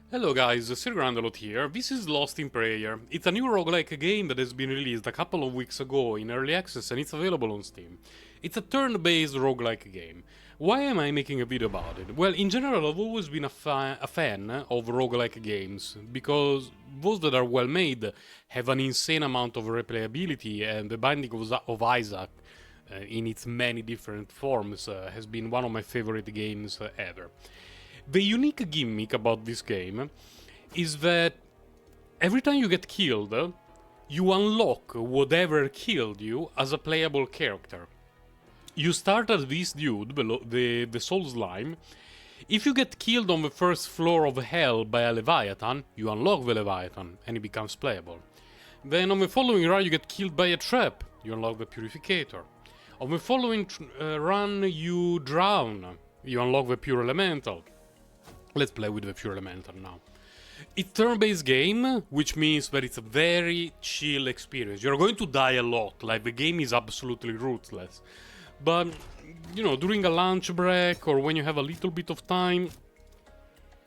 Hello guys, Sir Grandelot here. This is Lost in Prayer. It's a new roguelike game that has been released a couple of weeks ago in early access and it's available on Steam. It's a turn-based roguelike game. Why am I making a video about it? Well, in general, I've always been a fan of roguelike games, because those that are well made have an insane amount of replayability, and The Binding of Isaac, in its many different forms, has been one of my favorite games ever. The unique gimmick about this game is that every time you get killed, you unlock whatever killed you as a playable character. You start as this dude, the Soul Slime. If you get killed on the first floor of Hell by a Leviathan, you unlock the Leviathan and it becomes playable. Then on the following run you get killed by a trap, you unlock the Purificator. On the following run you drown, you unlock the Pure Elemental. Let's play with the Pure Elemental now. It's turn-based game, which means that it's a very chill experience. You're going to die a lot, like the game is absolutely ruthless. But, you know, during a lunch break or when you have a little bit of time,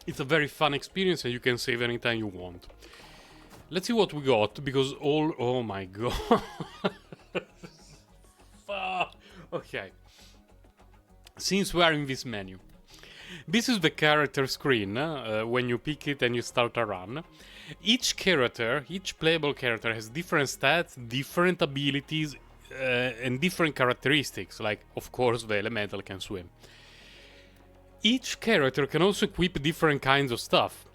it's a very fun experience and you can save anytime you want. Let's see what we got, because oh my god. Okay. Since we are in this menu. This is the character screen, when you pick it and you start a run. Each character, each playable character has different stats, different abilities, and different characteristics, like, of course, the elemental can swim. Each character can also equip different kinds of stuff.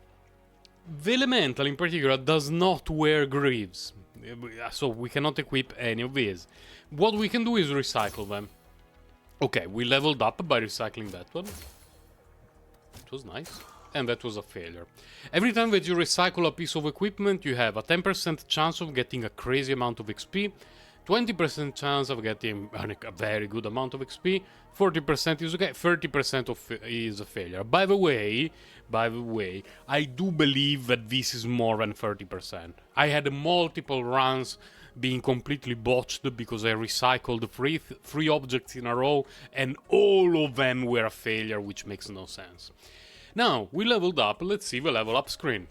The elemental, in particular, does not wear greaves, so we cannot equip any of these. What we can do is recycle them. Okay, we leveled up by recycling that one. It was nice. And that was a failure. Every time that you recycle a piece of equipment, you have a 10% chance of getting a crazy amount of XP, 20% chance of getting a very good amount of XP, 40% is okay, 30% is a failure. By the way, I do believe that this is more than 30%. I had multiple runs being completely botched because I recycled three objects in a row and all of them were a failure, which makes no sense. Now, we leveled up, let's see the level up screen.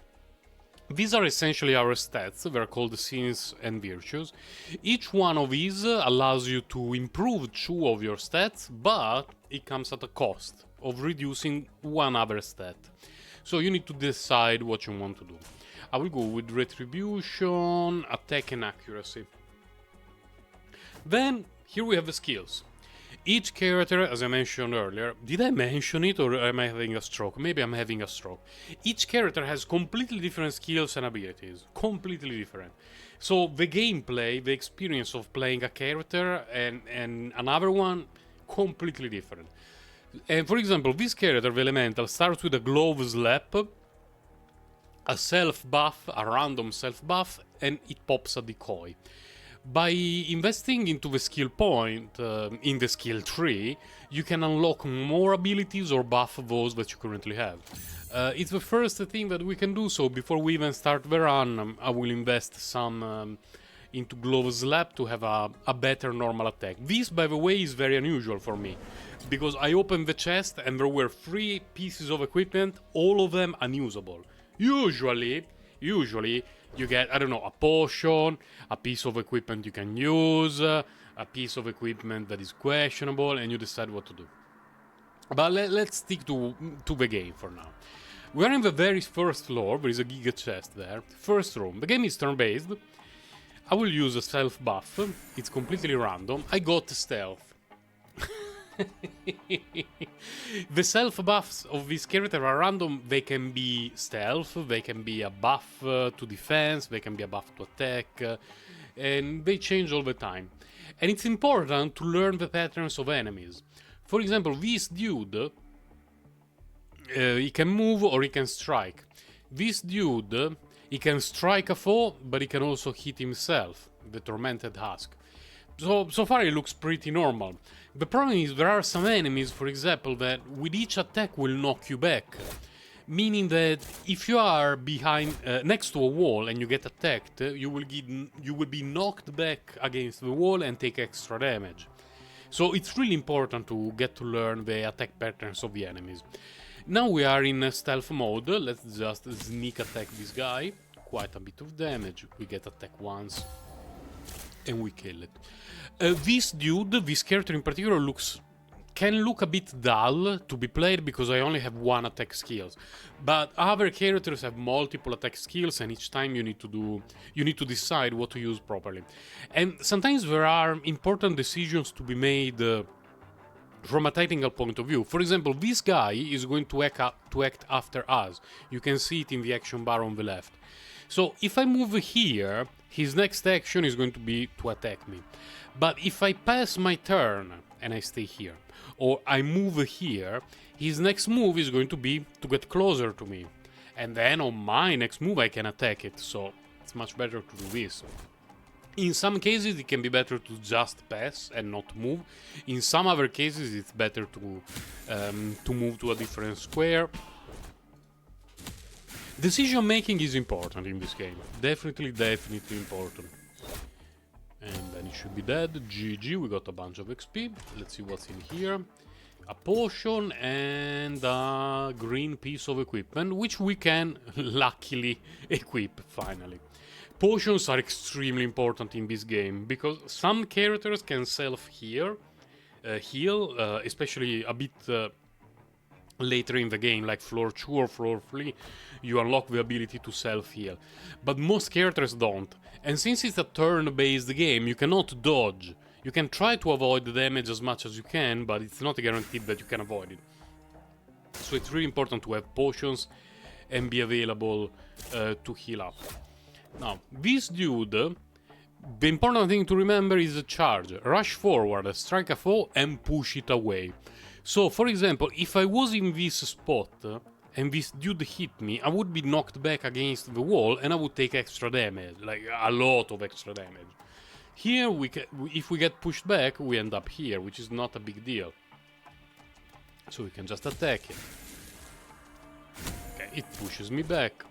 These are essentially our stats, they're called sins and virtues. Each one of these allows you to improve 2 of your stats, but it comes at a cost of reducing one other stat. So you need to decide what you want to do. I will go with retribution, attack and accuracy. Then, here we have the skills. Each character, as I mentioned earlier, did I mention it or am I having a stroke? Maybe I'm having a stroke. Each character has completely different skills and abilities. Completely different. So the gameplay, the experience of playing a character and another one, completely different. And for example, this character, the Elemental, starts with a Glove Slap, a self buff, a random self buff, and it pops a decoy. By investing into the skill point in the skill tree, you can unlock more abilities or buff those that you currently have. It's the first thing that we can do, so before we even start the run, I will invest some into Glove Slap to have a better normal attack. This, by the way, is very unusual for me, because I opened the chest and there were 3 pieces of equipment, all of them unusable. Usually, you get, I don't know, a potion, a piece of equipment you can use, a piece of equipment that is questionable, and you decide what to do. But let's stick to the game for now. We are in the very first floor, there is a Giga chest there. First room. The game is turn-based. I will use a stealth buff, it's completely random. I got stealth. The self buffs of this character are random. They can be stealth, they can be a buff to defense, they can be a buff to attack, and they change all the time. And it's important to learn the patterns of enemies. For example, this dude, he can move or he can strike. This dude, he can strike a foe, but he can also hit himself, the Tormented Husk. So far it looks pretty normal. The problem is there are some enemies, for example, that with each attack will knock you back. Meaning that if you are behind, next to a wall and you get attacked, you will be knocked back against the wall and take extra damage. So it's really important to get to learn the attack patterns of the enemies. Now we are in stealth mode. Let's just sneak attack this guy. Quite a bit of damage. We get attack once and we kill it. This dude, this character in particular, can look a bit dull to be played because I only have one attack skills. But other characters have multiple attack skills, and each time you need to decide what to use properly. And sometimes there are important decisions to be made from a technical point of view. For example, this guy is going to act after us. You can see it in the action bar on the left. So if I move here, his next action is going to be to attack me. But if I pass my turn and I stay here, or I move here, his next move is going to be to get closer to me. And then on my next move I can attack it, so it's much better to do this. In some cases it can be better to just pass and not move. In some other cases it's better to move to a different square. Decision making is important in this game. Definitely important. And then he should be dead. GG, we got a bunch of XP. Let's see what's in here. A potion and a green piece of equipment, which we can luckily equip finally. Potions are extremely important in this game because some characters can self-heal, especially a bit later in the game, like floor 2 or floor 3, you unlock the ability to self-heal. But most characters don't. And since it's a turn-based game, you cannot dodge. You can try to avoid the damage as much as you can, but it's not guaranteed that you can avoid it. So it's really important to have potions and be available to heal up. Now, this dude, the important thing to remember is the charge. Rush forward, strike a foe, and push it away. So, for example, if I was in this spot and this dude hit me, I would be knocked back against the wall and I would take extra damage, like a lot of extra damage. Here, if we get pushed back, we end up here, which is not a big deal. So we can just attack it. Okay, it pushes me back.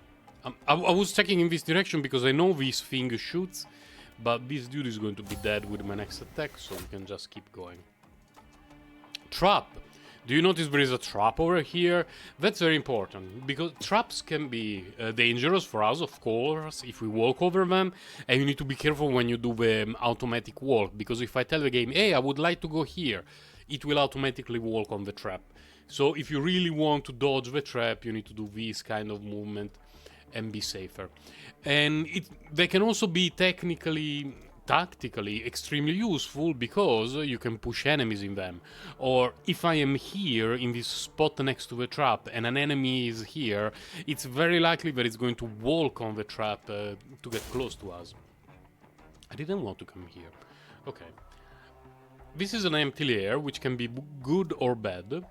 I was checking in this direction because I know this thing shoots, but this dude is going to be dead with my next attack, so we can just keep going. Trap. Do you notice there is a trap over here? That's very important, because traps can be dangerous for us, of course, if we walk over them, and you need to be careful when you do the automatic walk, because if I tell the game, hey, I would like to go here, it will automatically walk on the trap. So if you really want to dodge the trap, you need to do this kind of movement and be safer. And they can also be tactically extremely useful because you can push enemies in them. Or if I am here in this spot next to the trap and an enemy is here, it's very likely that it's going to walk on the trap to get close to us. I didn't want to come here. Okay. This is an empty layer, which can be good or bad.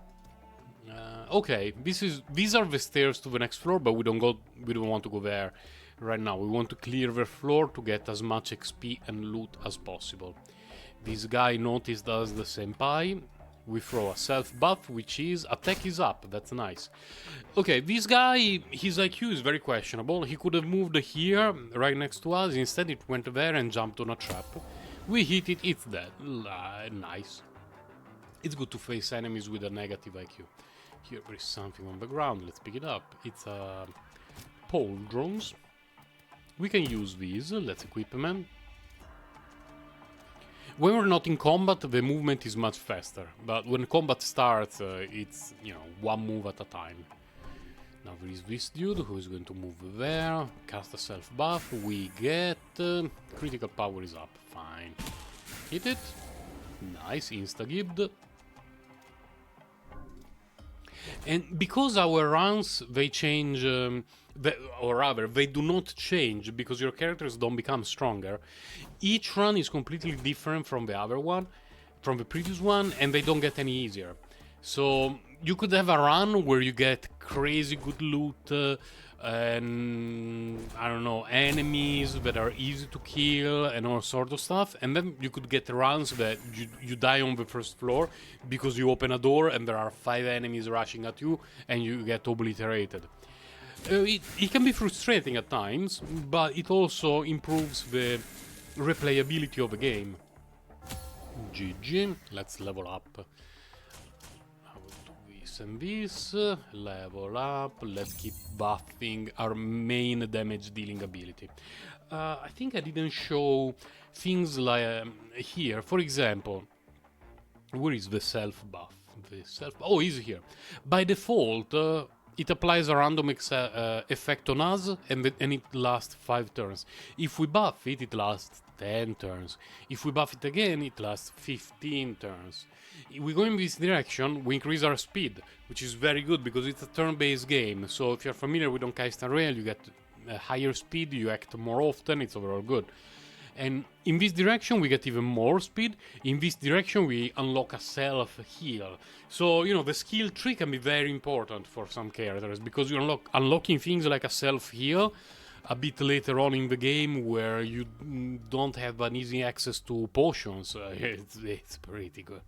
Okay, these are the stairs to the next floor, but we don't want to go there right now. We want to clear the floor to get as much XP and loot as possible. This guy noticed us, the senpai. We throw a self buff, which is attack is up. That's nice. Okay, this guy, his IQ is very questionable. He could have moved here, right next to us. Instead, it went there and jumped on a trap. We hit it, it's dead. Nice. It's good to face enemies with a negative IQ. Here there is something on the ground, let's pick it up. It's pole drones. We can use these, let's equip them. When we're not in combat, the movement is much faster, but when combat starts, it's, you know, one move at a time. Now there is this dude who is going to move there, cast a self buff, we get... critical power is up, fine. Hit it. Nice, insta-gibbed. And because our runs, they change, or rather, they do not change because your characters don't become stronger. Each run is completely different from the other one, from the previous one, and they don't get any easier. So you could have a run where you get crazy good loot, and I don't know, enemies that are easy to kill and all sort of stuff, and then you could get runs that you die on the first floor because you open a door and there are 5 enemies rushing at you and you get obliterated. It can be frustrating at times, but it also improves the replayability of the game. GG, let's level up. I will do this and this. Level up. Let's keep buffing our main damage dealing ability. I think I didn't show things like here. For example, where is the self buff? Oh, is here. By default, it applies a random effect on us, and it lasts 5 turns. If we buff it, it lasts 10 turns. If we buff it again, it lasts 15 turns. If we go in this direction, we increase our speed, which is very good because it's a turn-based game. So if you're familiar with Honkai Star Rail, you get a higher speed, you act more often, it's overall good. And in this direction we get even more speed. In this direction we unlock a self-heal. So, you know, the skill tree can be very important for some characters, because you're unlocking things like a self-heal a bit later on in the game where you don't have an easy access to potions. It's pretty good.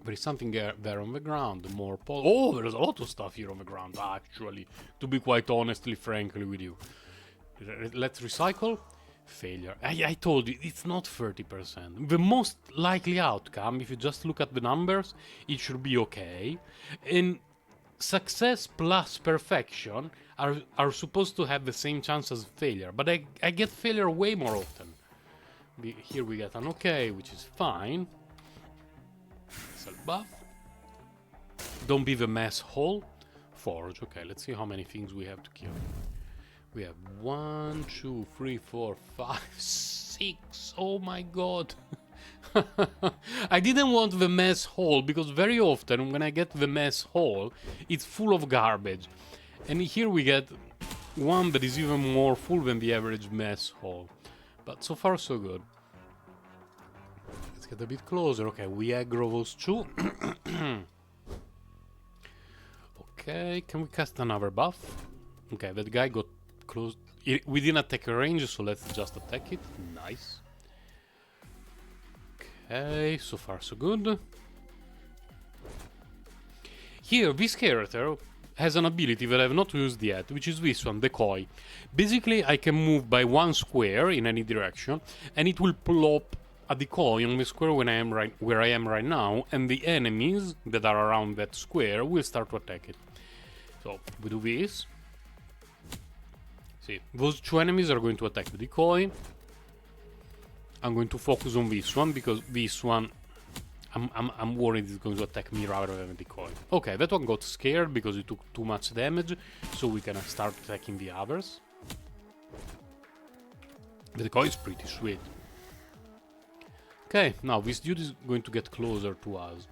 There is something there on the ground, more oh, there's a lot of stuff here on the ground, actually, to be quite frankly with you. Let's recycle. Failure. I told you, it's not 30%. The most likely outcome, if you just look at the numbers, it should be okay. And success plus perfection are supposed to have the same chance as failure, but I get failure way more often. Here we get an okay, which is fine. Self-buff. Don't be the mess hole. Forge. Okay, let's see how many things we have to kill. We have 1, 2, 3, 4, 5, 6. Oh my god. I didn't want the mess hole, because very often when I get the mess hole, it's full of garbage. And here we get one that is even more full than the average mess hole. But so far so good. Let's get a bit closer. Okay, we aggro those two. Okay, can we cast another buff? Okay, that guy got close. We didn't attack range, so let's just attack it. Nice. Okay, so far so good. Here, this character has an ability that I have not used yet, which is this one, Decoy. Basically, I can move by 1 square in any direction, and it will plop a decoy on the square when where I am right now, and the enemies that are around that square will start to attack it. So, we do this. See, those 2 enemies are going to attack the decoy. I'm going to focus on this one, because this one I'm worried it's going to attack me rather than the decoy. Okay, that one got scared because it took too much damage, so we can start attacking the others. The decoy is pretty sweet. Okay, now this dude is going to get closer to us.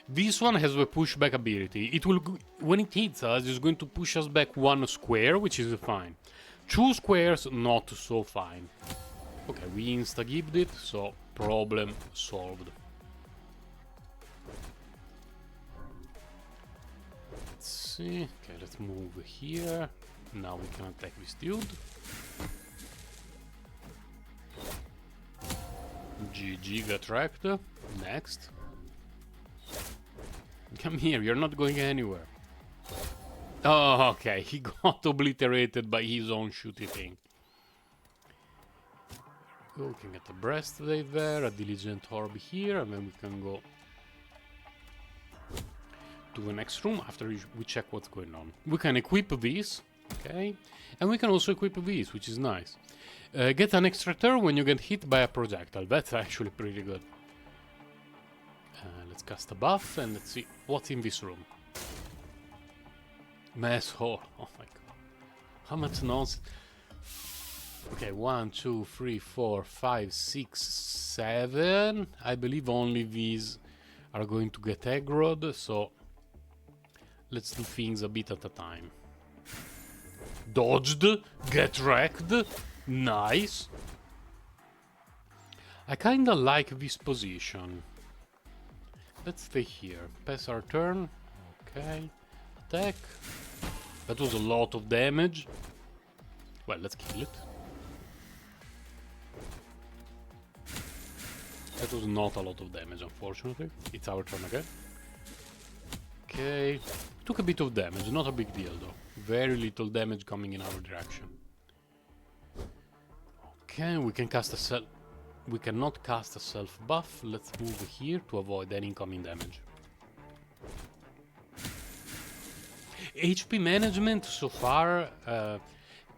This one has a pushback ability. It will, when it hits us, it's going to push us back 1 square, which is fine. 2 squares, not so fine. Okay, we insta-gibbed it, so problem solved. Let's see. Okay, let's move here. Now we can attack this dude. GG, get wrecked. Next. Come here, you're not going anywhere. Oh, okay, he got obliterated by his own shooty thing. We can get a breastplate there, a diligent orb here, and then we can go to the next room after we check what's going on. We can equip this, okay, and we can also equip this, which is nice. Get an extra turn when you get hit by a projectile. That's actually pretty good. Let's cast a buff and let's see what's in this room. Mess hole. Oh my god. How much nonsense. Okay, 1, 2, 3, 4, 5, 6, 7. I believe only these are going to get aggroed, so let's do things a bit at a time. Dodged, get wrecked, nice. I kinda like this position. Let's stay here, pass our turn, okay, attack. That was a lot of damage. Well, let's kill it. That was not a lot of damage, unfortunately. It's our turn again. Okay. Took a bit of damage, not a big deal though. Very little damage coming in our direction. Okay, we can cast a self... We cannot cast a self buff. Let's move here to avoid any incoming damage. HP management so far,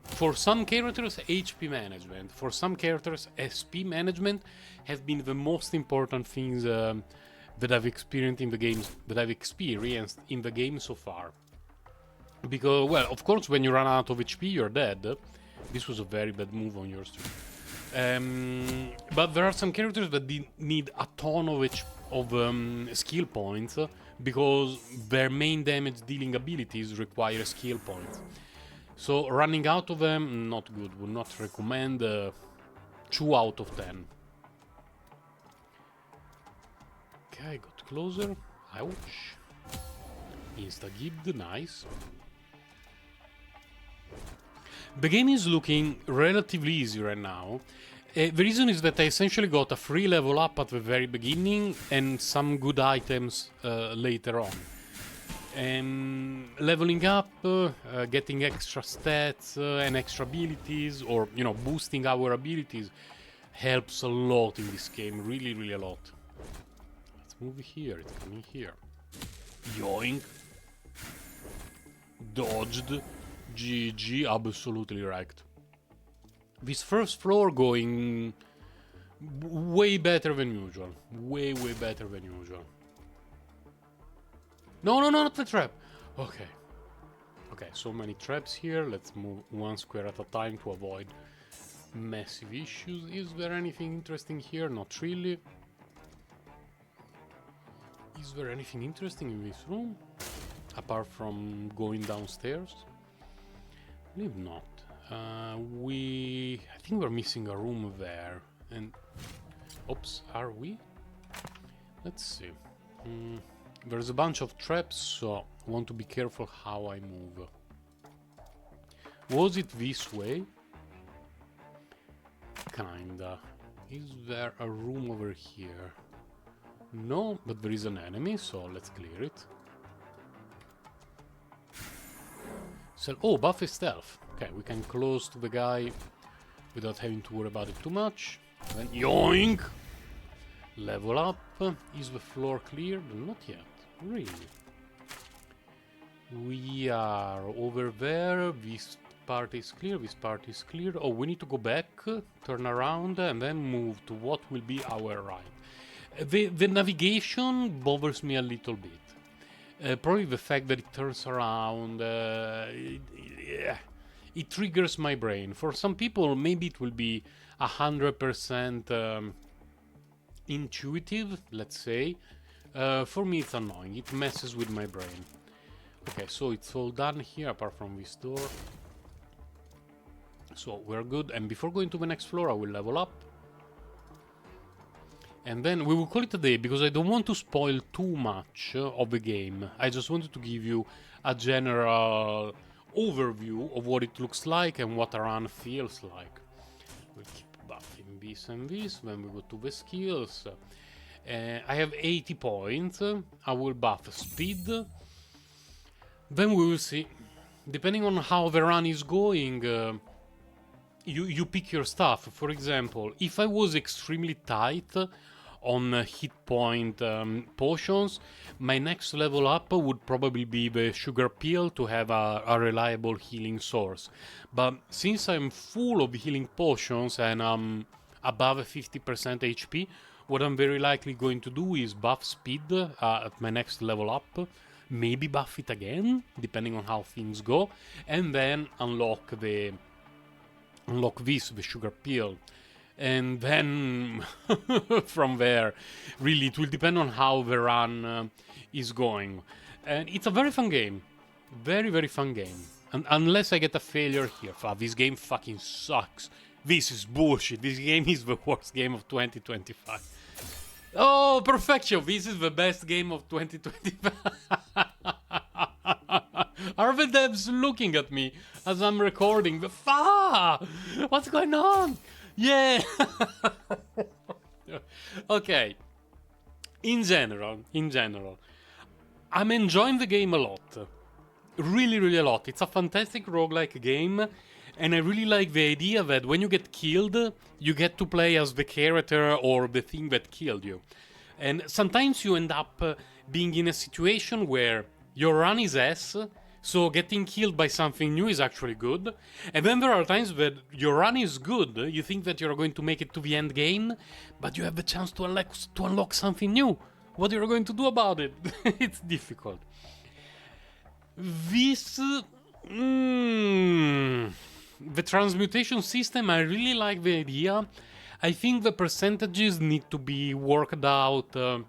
for some characters, HP management, for some characters, SP management have been the most important things that I've experienced in the games so far. Because, well, of course, when you run out of HP, you're dead. This was a very bad move on yours too. But there are some characters that need a ton of skill points because their main damage dealing abilities require skill points. So running out of them, not good. Would not recommend. 2 out of 10. Okay, got closer. Ouch. Insta-gibbed, nice. The game is looking relatively easy right now. The reason is that I essentially got a free level up at the very beginning and some good items later on. Leveling up, getting extra stats and extra abilities, or, you know, boosting our abilities helps a lot in this game, really, really a lot. Let's move here, it's coming here. Yoink. Dodged. GG, absolutely wrecked. This first floor going way better than usual. Way better than usual. No, not the trap. Okay. Okay, so many traps here. Let's move one square at a time to avoid massive issues. Is there anything interesting here? Not really. Is there anything interesting in this room? Apart from going downstairs? I believe not. I think we're missing a room there. And... oops, are we? Let's see. There's a bunch of traps, so I want to be careful how I move. Was it this way? Kinda. Is there a room over here? No, but there is an enemy, so let's clear it. So, oh, buff is stealth. Okay, we can close to the guy without having to worry about it too much. Then yoink! Level up. Is the floor cleared? Not yet. Really. We are over there. This part is clear. This part is clear. Oh, we need to go back, turn around, and then move to what will be our right. The navigation bothers me a little bit. Probably the fact that it turns around, it triggers my brain. For some people, maybe it will be 100% intuitive, let's say. For me, it's annoying. It messes with my brain. Okay, so it's all done here, apart from this door. So we're good. And before going to the next floor, I will level up. And then we will call it a day, because I don't want to spoil too much of the game. I just wanted to give you a general overview of what it looks like and what a run feels like. We'll keep buffing this and this. Then we go to the skills. I have 80 points. I will buff speed. Then we will see. Depending on how the run is going, you pick your stuff. For example, if I was extremely tight on hit point potions, my next level up would probably be the sugar pill to have a reliable healing source. But since I'm full of healing potions and I'm above 50% HP, what I'm very likely going to do is buff speed at my next level up, maybe buff it again, depending on how things go, and then unlock this, the sugar pill. And then from there, really, it will depend on how the run is going. And it's a very fun game. Very, very fun game. And unless I get a failure here. This game fucking sucks. This is bullshit. This game is the worst game of 2025. Oh, perfection. This is the best game of 2025. Are the devs looking at me as I'm recording? What's going on? Yeah. Okay. In general, I'm enjoying the game a lot. Really, really a lot. It's a fantastic roguelike game, and I really like the idea that when you get killed, you get to play as the character or the thing that killed you. And sometimes you end up being in a situation where your run is S, So getting killed by something new is actually good. And then there are times where your run is good, you think that you're going to make it to the end game, but you have the chance to unlock something new. What are you going to do about it? It's difficult. This... the transmutation system, I really like the idea. I think the percentages need to be worked out a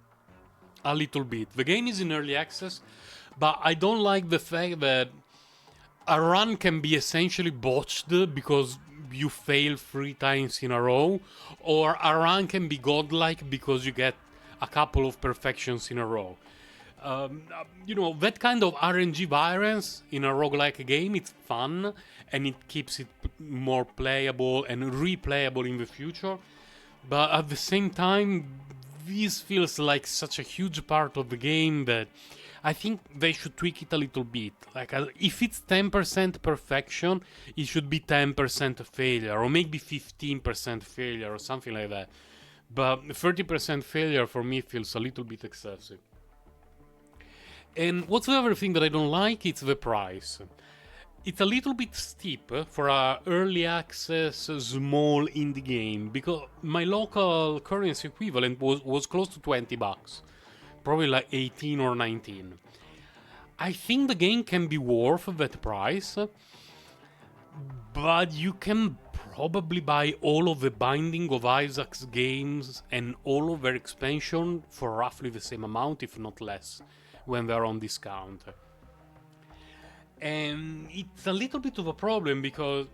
little bit. The game is in early access, but I don't like the fact that a run can be essentially botched because you fail 3 times in a row, or a run can be godlike because you get a couple of perfections in a row. That kind of RNG variance in a roguelike game, it's fun and it keeps it more playable and replayable in the future. But at the same time, this feels like such a huge part of the game that I think they should tweak it a little bit. Like, if it's 10% perfection, it should be 10% failure, or maybe 15% failure, or something like that. But 30% failure for me feels a little bit excessive. And what's the other thing that I don't like? It's the price. It's a little bit steep for a early access small indie game, because my local currency equivalent was close to $20, probably like 18 or 19. I think the game can be worth that price, but you can probably buy all of the Binding of Isaac's games and all of their expansion for roughly the same amount, if not less, when they're on discount. And it's a little bit of a problem because,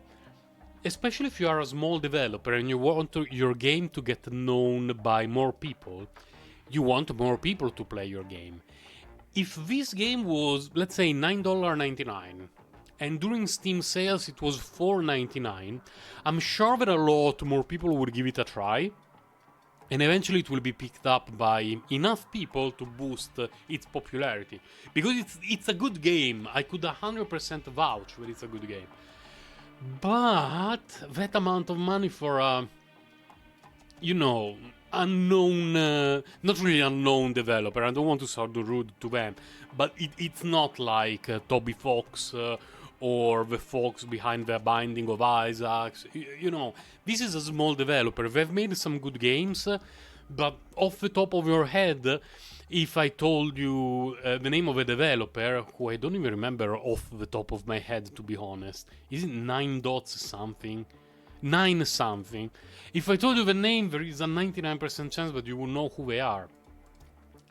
especially if you are a small developer and you want your game to get known by more people, you want more people to play your game. If this game was, let's say, $9.99, and during Steam sales it was $4.99, I'm sure that a lot more people would give it a try, and eventually it will be picked up by enough people to boost its popularity. Because it's a good game. I could 100% vouch that it's a good game. But that amount of money for a, unknown, not really unknown developer, I don't want to sound rude to them, but it's not like Toby Fox or the folks behind the Binding of Isaacs. This is a small developer. They've made some good games, but off the top of your head, if I told you the name of a developer, who I don't even remember off the top of my head, to be honest, is it 9 dots something? 9 something. If I told you the name, there is a 99% chance that you will know who they are.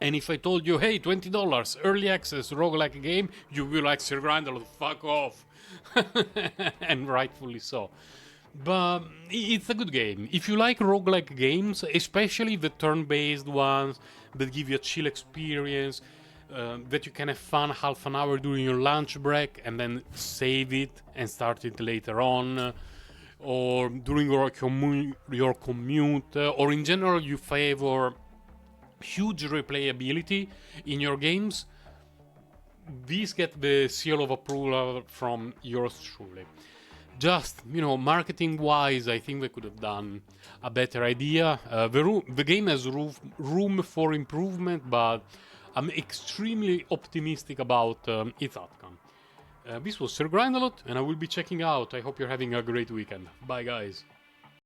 And if I told you, hey, $20, early access, roguelike game, you will like, Sir Grindel, fuck off. And rightfully so. But it's a good game. If you like roguelike games, especially the turn-based ones that give you a chill experience, that you can have fun half an hour during your lunch break and then save it and start it later on, or during your commute, or in general you favor huge replayability in your games, these get the seal of approval from yours truly. Just, marketing wise, I think they could have done a better idea. The game has room for improvement, but I'm extremely optimistic about its outcome. This was Sir Grindelot, and I will be checking out. I hope you're having a great weekend. Bye, guys.